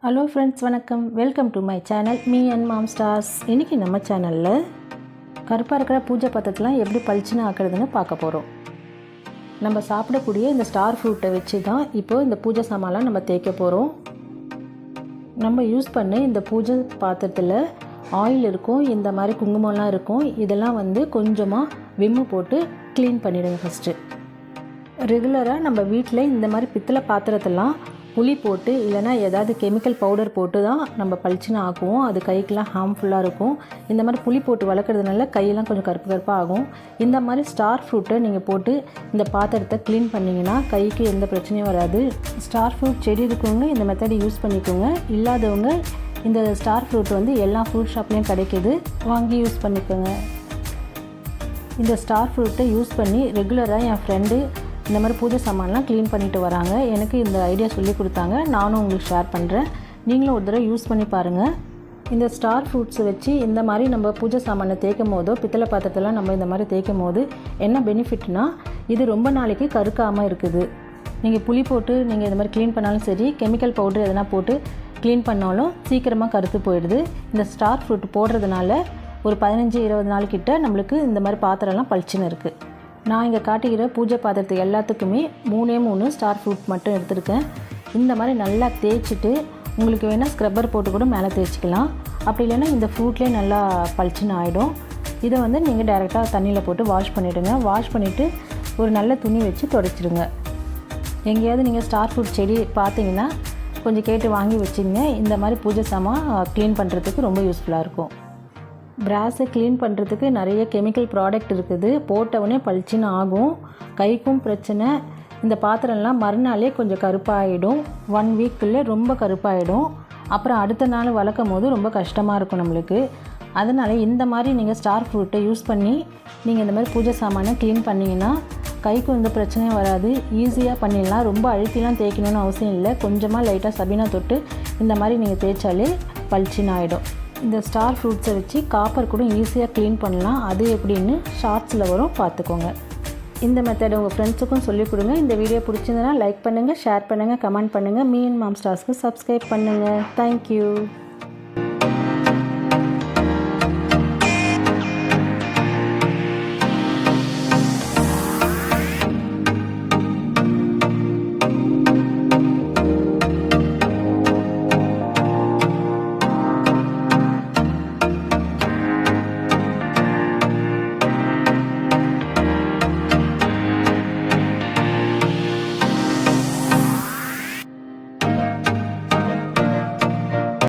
Hello friends, வணக்கம். Welcome to my channel Me&Mom stars. இன்றைக்கி நம்ம சேனலில் கருப்பாக இருக்கிற பூஜை பாத்திரத்தெலாம் எப்படி பளிச்சுன்னு ஆக்குறதுன்னு பார்க்க போகிறோம். நம்ம சாப்பிடக்கூடிய இந்த ஸ்டார் ஃப்ரூட்டை வச்சு தான் இப்போது இந்த பூஜை சாமான்லாம் நம்ம தேய்க்க போகிறோம். நம்ம யூஸ் பண்ண இந்த பூஜை பாத்திரத்தில் ஆயில் இருக்கும், இந்த மாதிரி குங்குமம்லாம் இருக்கும். இதெல்லாம் கொஞ்சமாக விம்மு போட்டு க்ளீன் பண்ணிவிடுங்க. ஃபஸ்ட்டு ரெகுலராக நம்ம வீட்டில் இந்த மாதிரி பித்தளை பாத்திரத்தெல்லாம் புளி போட்டு இல்லைனா ஏதாவது கெமிக்கல் பவுடர் போட்டு தான் நம்ம பளிச்சுன்னு ஆக்குவோம். அது கைக்கெலாம் ஹார்ம்ஃபுல்லாக இருக்கும். இந்த மாதிரி புளி போட்டு வளர்க்குறதுனால கையெல்லாம் கொஞ்சம் கருப்பு கருப்பாக ஆகும். இந்த மாதிரி ஸ்டார் ஃப்ரூட்டை நீங்கள் போட்டு இந்த பாத்திரத்தை க்ளீன் பண்ணிங்கன்னா கைக்கு எந்த பிரச்சனையும் வராது. ஸ்டார் ஃப்ரூட் செடி இருக்கவங்க இந்த மெத்தடை யூஸ் பண்ணிக்கோங்க. இல்லாதவங்க இந்த ஸ்டார் ஃப்ரூட் எல்லா ஃப்ரூட் ஷாப்லேயும் கிடைக்கிது, வாங்கி யூஸ் பண்ணிக்கோங்க. இந்த ஸ்டார் ஃப்ரூட்டை யூஸ் பண்ணி ரெகுலராக என் ஃப்ரெண்டு இந்த மாதிரி பூஜை சாமான்லாம் க்ளீன் பண்ணிட்டு வராங்க. எனக்கு இந்த ஐடியா சொல்லி கொடுத்தாங்க, நானும் உங்களுக்கு ஷேர் பண்ணுறேன். நீங்களும் ஒரு தடவை யூஸ் பண்ணி பாருங்கள். இந்த ஸ்டார் ஃப்ரூட்ஸை வச்சு இந்த மாதிரி நம்ம பூஜை சாமானை தேய்க்கும் போதோ பித்தளை பாத்திரத்தெல்லாம் நம்ம இந்த மாதிரி தேய்க்கும் போது என்ன பெனிஃபிட்னா, இது ரொம்ப நாளைக்கு கருக்காமல் இருக்குது. நீங்கள் புளி போட்டு நீங்கள் இந்த மாதிரி க்ளீன் பண்ணாலும் சரி, கெமிக்கல் பவுடர் எதனா போட்டு க்ளீன் பண்ணாலும் சீக்கிரமாக கருத்து போயிடுது. இந்த ஸ்டார் ஃப்ரூட் போடுறதுனால ஒரு 15-20 நாள் கிட்ட நம்மளுக்கு இந்த மாதிரி பாத்திரம்லாம் பளிச்சுன்னு இருக்குது. நான் இங்கே காட்டுகிற பூஜை பாத்திரத்து எல்லாத்துக்குமே 3 ஸ்டார் ஃப்ரூட் மட்டும் எடுத்துருக்கேன். இந்த மாதிரி நல்லா தேய்ச்சிட்டு உங்களுக்கு வேணால் ஸ்க்ரப்பர் போட்டு கூட மேலே தேய்ச்சிக்கலாம். அப்படி இல்லைன்னா இந்த ஃப்ரூட்லேயே நல்லா பளிச்சுன்னு ஆகிடும். இதை நீங்கள் டைரெக்டாக தண்ணியில் போட்டு வாஷ் பண்ணிவிடுங்க. வாஷ் பண்ணிவிட்டு ஒரு நல்ல துணி வச்சு துடைச்சிடுங்க. எங்கேயாவது நீங்கள் ஸ்டார் ஃப்ரூட் செடி பார்த்தீங்கன்னா கொஞ்சம் கேட்டு வாங்கி வச்சுங்க. இந்த மாதிரி பூஜை சாமான் க்ளீன் பண்ணுறதுக்கு ரொம்ப யூஸ்ஃபுல்லாக இருக்கும். பிராஸை க்ளீன் பண்ணுறதுக்கு நிறைய கெமிக்கல் ப்ராடக்ட் இருக்குது. போட்டவுடனே பளிச்சுன்னு ஆகும், கைக்கும் பிரச்சனை. இந்த பாத்திரம்லாம் மறுநாளே கொஞ்சம் கருப்பாகிடும். 1 வீக்குள்ளே ரொம்ப கருப்பாகிடும். அப்புறம் அடுத்த நாள் வளர்க்கும் போது ரொம்ப கஷ்டமாக இருக்கும் நம்மளுக்கு. அதனால் இந்த மாதிரி நீங்கள் ஸ்டார் ஃப்ரூட்டை யூஸ் பண்ணி நீங்கள் இந்த மாதிரி பூஜை சாமானை க்ளீன் பண்ணிங்கன்னா கைக்கும் எந்த பிரச்சனையும் வராது. ஈஸியாக பண்ணிடலாம். ரொம்ப அழுத்திலாம் தேய்க்கணும்னு அவசியம் இல்லை. கொஞ்சமாக லைட்டாக சபீனா தொட்டு இந்த மாதிரி நீங்கள் தேய்ச்சாலே பளிச்சுன்னு ஆகிடும். இந்த ஸ்டார் ஃப்ரூட்ஸை வச்சு காப்பர் கூட ஈஸியாக க்ளீன் பண்ணலாம். அது எப்படின்னு ஷார்ட்ஸில் வரும், பார்த்துக்கோங்க. இந்த மெத்தடை உங்கள் ஃப்ரெண்ட்ஸுக்கும் சொல்லிக் கொடுங்க. இந்த வீடியோ பிடிச்சிருந்தனா லைக் பண்ணுங்கள், ஷேர் பண்ணுங்கள், கமெண்ட் பண்ணுங்கள். Me&Mom ஸ்டார்ஸ்க்கு சப்ஸ்கிரைப் பண்ணுங்கள். தேங்க்யூ.